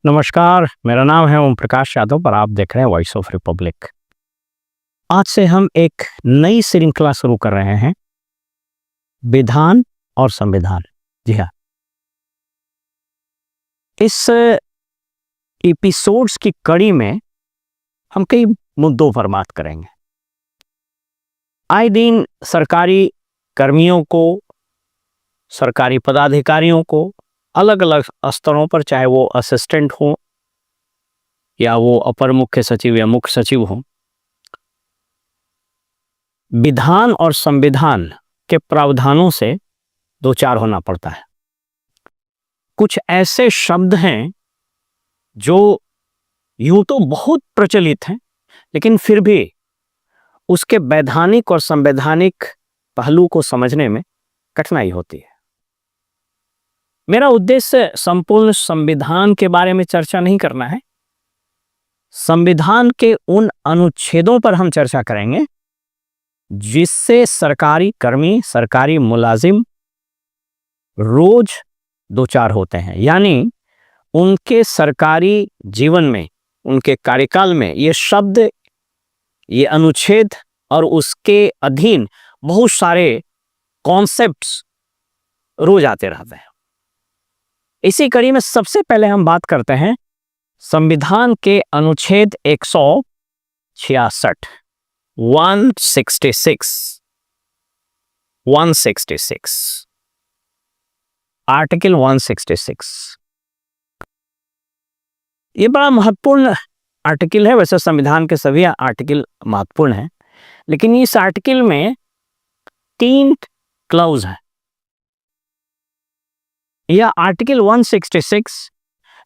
नमस्कार, मेरा नाम है ओम प्रकाश यादव और आप देख रहे हैं वॉइस ऑफ रिपब्लिक। आज से हम एक नई श्रृंखला शुरू कर रहे हैं, विधान और संविधान। जी हाँ, इस एपिसोड्स की कड़ी में हम कई मुद्दों पर बात करेंगे। आए दिन सरकारी कर्मियों को, सरकारी पदाधिकारियों को अलग अलग स्तरों पर, चाहे वो असिस्टेंट हो या वो अपर मुख्य सचिव या मुख्य सचिव हो, विधान और संविधान के प्रावधानों से दो चार होना पड़ता है। कुछ ऐसे शब्द हैं जो यूं तो बहुत प्रचलित हैं, लेकिन फिर भी उसके वैधानिक और संवैधानिक पहलू को समझने में कठिनाई होती है। मेरा उद्देश्य संपूर्ण संविधान के बारे में चर्चा नहीं करना है। संविधान के उन अनुच्छेदों पर हम चर्चा करेंगे जिससे सरकारी कर्मी, सरकारी मुलाजिम रोज दो चार होते हैं, यानी उनके सरकारी जीवन में, उनके कार्यकाल में ये शब्द, ये अनुच्छेद और उसके अधीन बहुत सारे कॉन्सेप्ट्स रोज आते रहते हैं। इसी कड़ी में सबसे पहले हम बात करते हैं संविधान के अनुच्छेद 166, 166 आर्टिकल 166। ये बड़ा महत्वपूर्ण आर्टिकल है। वैसे संविधान के सभी आर्टिकल महत्वपूर्ण हैं, लेकिन इस आर्टिकल में 3 क्लॉज है। यह आर्टिकल 166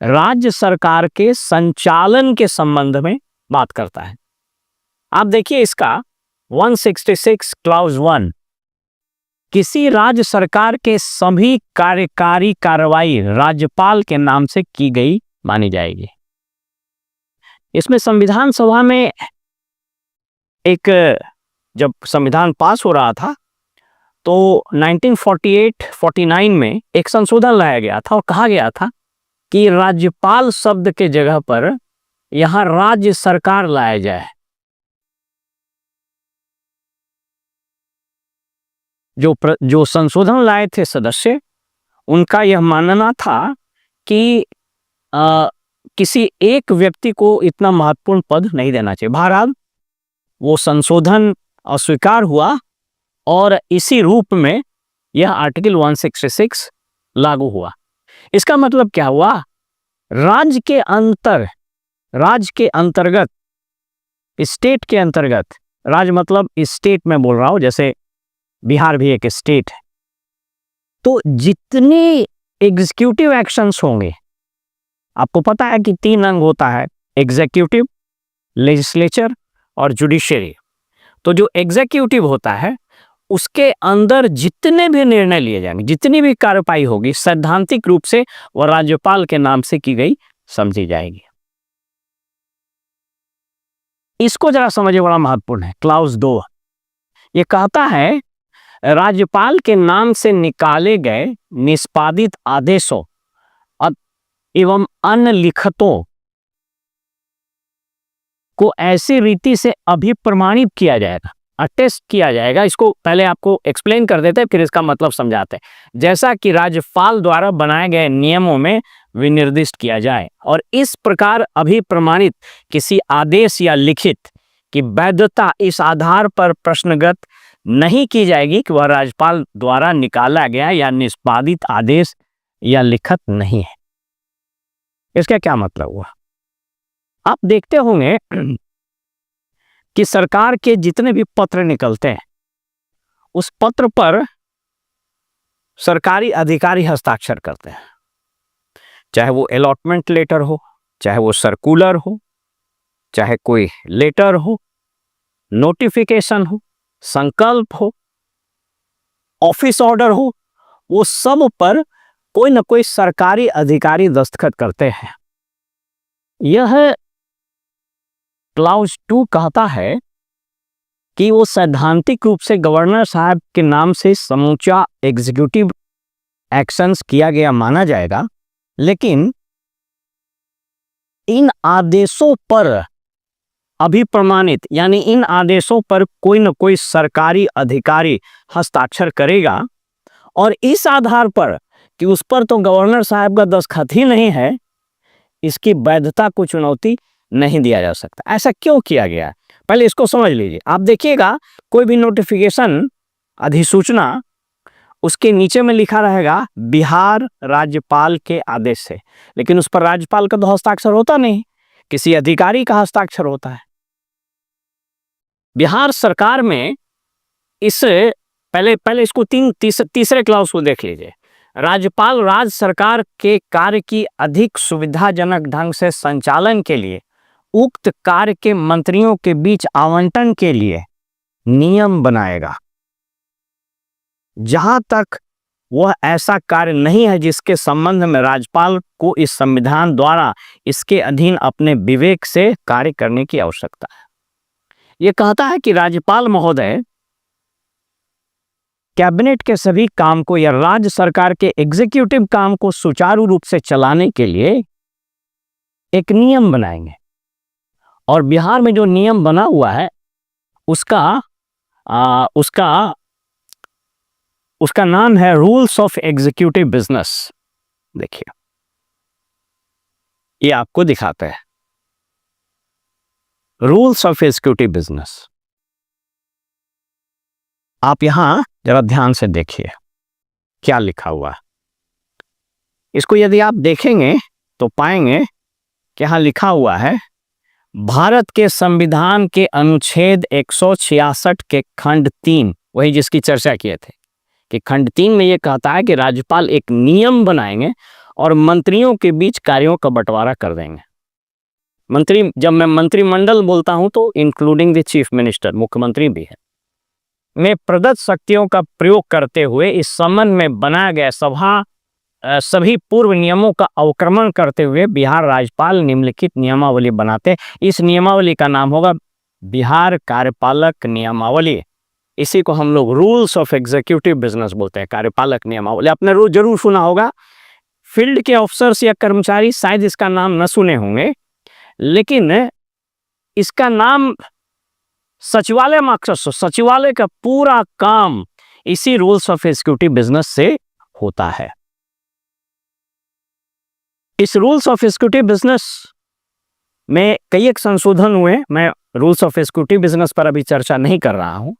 राज्य सरकार के संचालन के संबंध में बात करता है। आप देखिए इसका 166 क्लॉज 1, किसी राज्य सरकार के सभी कार्यकारी कार्रवाई राज्यपाल के नाम से की गई मानी जाएगी। इसमें संविधान सभा में जब संविधान पास हो रहा था तो 1948-49 में एक संशोधन लाया गया था और कहा गया था कि राज्यपाल शब्द के जगह पर यहां राज्य सरकार लाया जाए। जो संशोधन लाए थे सदस्य, उनका यह मानना था कि किसी एक व्यक्ति को इतना महत्वपूर्ण पद नहीं देना चाहिए। बहरहाल वो संशोधन अस्वीकार हुआ और इसी रूप में यह आर्टिकल 166 लागू हुआ। इसका मतलब क्या हुआ? राज्य के अंतर्गत, स्टेट के अंतर्गत, राज्य मतलब स्टेट में बोल रहा हूं, जैसे बिहार भी एक स्टेट है, तो जितने एग्जीक्यूटिव एक्शंस होंगे, आपको पता है कि 3 अंग होता है, एग्जीक्यूटिव, लेजिस्लेचर और जुडिशरी। तो जो एग्जीक्यूटिव होता है उसके अंदर जितने भी निर्णय लिए जाएंगे, जितनी भी कार्रवाई होगी, सैद्धांतिक रूप से वह राज्यपाल के नाम से की गई समझी जाएगी। इसको जरा समझिए, बड़ा महत्वपूर्ण है। क्लॉज 2 ये कहता है राज्यपाल के नाम से निकाले गए निष्पादित आदेशों एवं अन्य लिखतों को ऐसी रीति से अभिप्रमाणित किया जाएगा, अटेस्ट किया जाएगा। इसको पहले आपको एक्सप्लेन कर देते हैं, फिर इसका मतलब समझाते हैं। जैसा कि राज्यपाल द्वारा बनाए गए नियमों में विनिर्दिष्ट किया जाए, और इस प्रकार अभिप्रमाणित किसी आदेश या लिखित की वैधता इस आधार पर प्रश्नगत नहीं की जाएगी कि वह राज्यपाल द्वारा निकाला गया या निष्पादित आदेश या लिखत नहीं है। इसका क्या मतलब हुआ? आप देखते होंगे कि सरकार के जितने भी पत्र निकलते हैं, उस पत्र पर सरकारी अधिकारी हस्ताक्षर करते हैं, चाहे वो अलॉटमेंट लेटर हो, चाहे वो सर्कुलर हो, चाहे कोई लेटर हो, नोटिफिकेशन हो, संकल्प हो, ऑफिस ऑर्डर हो, वो सब पर कोई ना कोई सरकारी अधिकारी दस्तखत करते हैं। यह क्लॉज 2 कहता है कि वो सैद्धांतिक रूप से गवर्नर साहब के नाम से समूचा एग्जीक्यूटिव एक्शंस किया गया माना जाएगा, लेकिन इन आदेशों पर अभिप्रमाणित, यानी इन आदेशों पर कोई न कोई सरकारी अधिकारी हस्ताक्षर करेगा और इस आधार पर कि उस पर तो गवर्नर साहब का दस्तखत ही नहीं है, इसकी वैधता को चुनौती नहीं दिया जा सकता। ऐसा क्यों किया गया है, पहले इसको समझ लीजिए। आप देखिएगा कोई भी नोटिफिकेशन, अधिसूचना, उसके नीचे में लिखा रहेगा बिहार राज्यपाल के आदेश से, लेकिन उस पर राज्यपाल का तो हस्ताक्षर होता नहीं, किसी अधिकारी का हस्ताक्षर होता है। बिहार सरकार में इस पहले इसको तीसरे क्लास को देख लीजिए। राज्यपाल राज्य सरकार के कार्य की अधिक सुविधाजनक ढंग से संचालन के लिए उक्त कार्य के मंत्रियों के बीच आवंटन के लिए नियम बनाएगा। जहां तक वह ऐसा कार्य नहीं है जिसके संबंध में राज्यपाल को इस संविधान द्वारा इसके अधीन अपने विवेक से कार्य करने की आवश्यकता है। यह कहता है कि राज्यपाल महोदय कैबिनेट के सभी काम को या राज्य सरकार के एग्जीक्यूटिव काम को सुचारू रूप से चलाने के लिए एक नियम बनाएंगे, और बिहार में जो नियम बना हुआ है उसका नाम है रूल्स ऑफ एग्जीक्यूटिव बिजनेस। देखिए, ये आपको दिखाते हैं रूल्स ऑफ एग्जीक्यूटिव बिजनेस। आप यहां जरा ध्यान से देखिए क्या लिखा हुआ है। इसको यदि आप देखेंगे तो पाएंगे कि यहां लिखा हुआ है भारत के संविधान के अनुच्छेद 166 के खंड 3, वही जिसकी चर्चा किए थे, कि खंड 3 में यह कहता है कि राज्यपाल एक नियम बनाएंगे और मंत्रियों के बीच कार्यों का बंटवारा कर देंगे। मंत्री, जब मैं मंत्रिमंडल बोलता हूं तो इंक्लूडिंग द चीफ मिनिस्टर, मुख्यमंत्री भी है, में प्रदत्त शक्तियों का प्रयोग करते हुए इस संबंध में बनाया गया सभी पूर्व नियमों का अवक्रमण करते हुए बिहार राज्यपाल निम्नलिखित नियमावली बनाते। इस नियमावली का नाम होगा बिहार कार्यपालक नियमावली। इसी को हम लोग रूल्स ऑफ एग्जीक्यूटिव बिजनेस बोलते हैं, कार्यपालक नियमावली। आपने जरूर सुना होगा। फील्ड के ऑफिसर्स या कर्मचारी शायद इसका नाम न सुने होंगे, लेकिन इसका नाम सचिवालय मकसद, सचिवालय का पूरा काम इसी रूल्स ऑफ एग्जीक्यूटिव बिजनेस से होता है। इस रूल्स ऑफ एग्जीक्यूटिव बिजनेस में कई एक संशोधन हुए। मैं रूल्स ऑफ एग्जीक्यूटिव बिजनेस पर अभी चर्चा नहीं कर रहा हूं,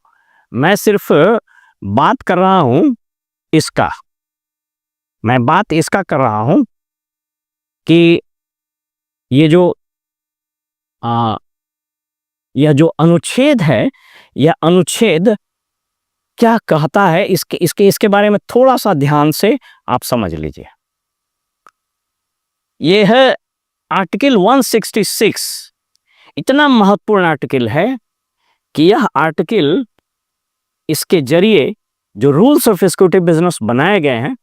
मैं सिर्फ बात कर रहा हूं इसका कर रहा हूं कि यह जो अनुच्छेद है, यह अनुच्छेद क्या कहता है, इसके बारे में थोड़ा सा ध्यान से आप समझ लीजिए। यह है आर्टिकल 166। इतना महत्वपूर्ण आर्टिकल है कि यह आर्टिकल, इसके जरिए जो रूल्स ऑफ एग्जीक्यूटिव बिजनेस बनाए गए हैं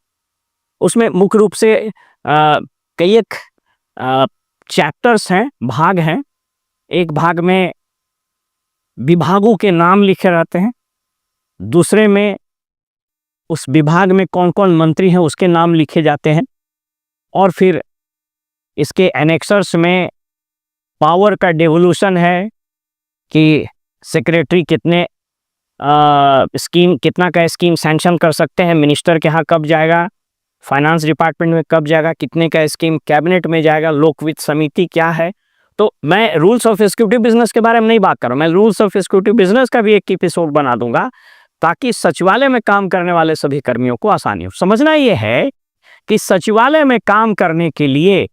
उसमें मुख्य रूप से कई एक चैप्टर्स हैं, भाग हैं। एक भाग में विभागों के नाम लिखे रहते हैं, दूसरे में उस विभाग में कौन कौन मंत्री हैं उसके नाम लिखे जाते हैं, और फिर इसके एनेक्सर्स में पावर का डेवोल्यूशन है कि सेक्रेटरी कितना का स्कीम सैंक्शन कर सकते हैं, मिनिस्टर के यहाँ कब जाएगा, फाइनेंस डिपार्टमेंट में कब जाएगा, कितने का स्कीम कैबिनेट में जाएगा, लोकवित्त समिति क्या है। तो मैं रूल्स ऑफ एग्जीक्यूटिव बिजनेस के बारे में नहीं बात कर रहा हूं, मैं रूल्स ऑफ एग्जीक्यूटिव बिजनेस का भी एक एपिसोड बना दूंगा ताकि सचिवालय में काम करने वाले सभी कर्मियों को आसानी हो। समझना यह है कि सचिवालय में काम करने के लिए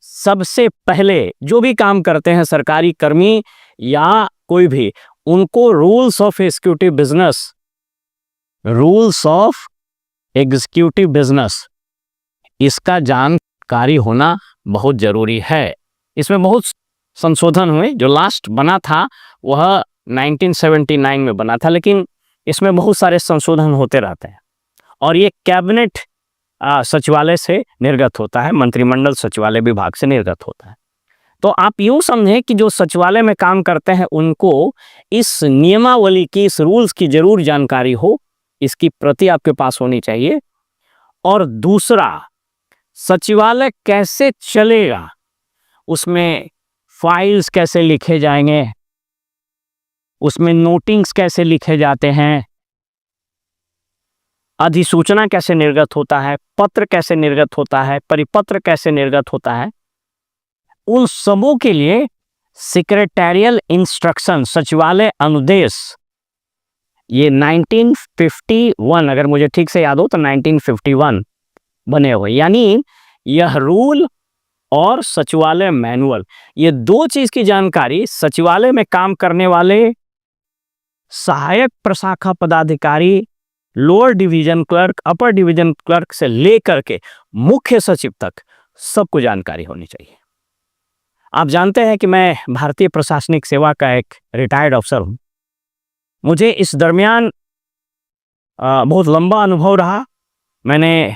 सबसे पहले जो भी काम करते हैं सरकारी कर्मी या कोई भी, उनको रूल्स ऑफ एग्जीक्यूटिव बिजनेस इसका जानकारी होना बहुत जरूरी है। इसमें बहुत संशोधन हुए। जो लास्ट बना था वह 1979 में बना था, लेकिन इसमें बहुत सारे संशोधन होते रहते हैं और ये कैबिनेट सचिवालय से निर्गत होता है, मंत्रिमंडल सचिवालय विभाग से निर्गत होता है। तो आप यूं समझें कि जो सचिवालय में काम करते हैं उनको इस नियमावली की, इस रूल्स की जरूर जानकारी हो, इसकी प्रति आपके पास होनी चाहिए। और दूसरा, सचिवालय कैसे चलेगा उसमें फाइल्स कैसे लिखे जाएंगे, उसमें नोटिंग्स कैसे लिखे जाते हैं, अधिसूचना कैसे निर्गत होता है, पत्र कैसे निर्गत होता है, परिपत्र कैसे निर्गत होता है, उन सबों के लिए सेक्रेटेरियल इंस्ट्रक्शन, सचिवालय अनुदेश, ये 1951, अगर मुझे ठीक से याद हो तो 1951 बने हुए। यानी यह रूल और सचिवालय मैनुअल, ये दो चीज की जानकारी सचिवालय में काम करने वाले सहायक प्रशाखा पदाधिकारी, lower division clerk, upper division clerk से लेकर के मुख्य सचिव तक सबको जानकारी होनी चाहिए। आप जानते हैं कि मैं भारतीय प्रशासनिक सेवा का एक रिटायर्ड अफसर हूं। मुझे इस दरमियान बहुत लंबा अनुभव रहा। मैंने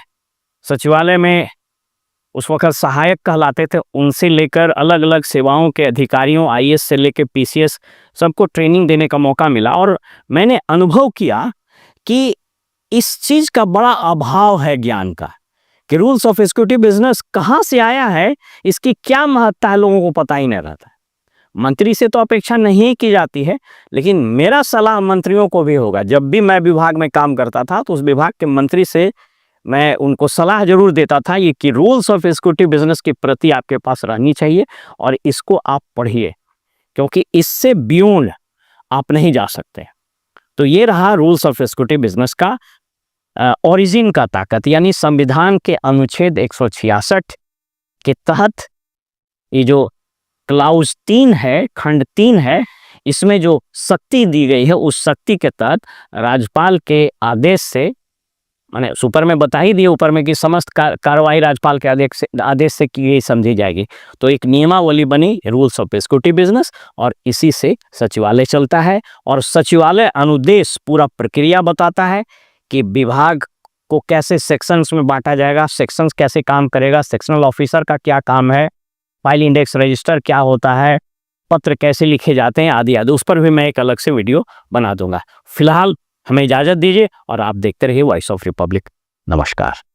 सचिवालय में उस वक्त सहायक कहलाते थे, उनसे लेकर अलग अलग सेवाओं के अधिकारियों, आईएएस से लेकर पीसीएस, सबको ट्रेनिंग देने का मौका मिला। और मैंने अनुभव किया कि इस चीज का बड़ा अभाव है ज्ञान का, कि रूल्स ऑफ एक्जीक्यूटिव बिजनेस कहाँ से आया है, इसकी क्या महत्ता है, लोगों को पता ही नहीं रहता है। मंत्री से तो अपेक्षा नहीं की जाती है, लेकिन मेरा सलाह मंत्रियों को भी होगा। जब भी मैं विभाग में काम करता था तो उस विभाग के मंत्री से मैं उनको सलाह जरूर देता था ये कि रूल्स ऑफ एक्जीक्यूटिव बिजनेस की प्रति आपके पास रहनी चाहिए और इसको आप पढ़िए, क्योंकि इससे बियॉन्ड आप नहीं जा सकते। तो ये रहा रूल्स ऑफ एक्जीक्यूटिव बिजनेस का ओरिजिन का ताकत, यानी संविधान के अनुच्छेद 166 के तहत ये जो क्लाउज 3 है, खंड 3 है, इसमें जो शक्ति दी गई है, उस शक्ति के तहत राज्यपाल के आदेश से, माने ऊपर में बता ही दिए ऊपर में कि समस्त कार्रवाई राज्यपाल के आदेश से की गई समझी जाएगी। तो एक नियमावली बनी रूल्स ऑफ एक्जीक्यूटिव बिजनेस और इसी से सचिवालय चलता है। और सचिवालय अनुदेश पूरा प्रक्रिया बताता है कि विभाग को कैसे सेक्शंस में बांटा जाएगा, सेक्शंस कैसे काम करेगा, सेक्शनल ऑफिसर का क्या काम है, फाइल इंडेक्स रजिस्टर क्या होता है, पत्र कैसे लिखे जाते हैं, आदि आदि। उस पर भी मैं एक अलग से वीडियो बना दूंगा। फिलहाल हमें इजाजत दीजिए और आप देखते रहिए वॉइस ऑफ रिपब्लिक। नमस्कार।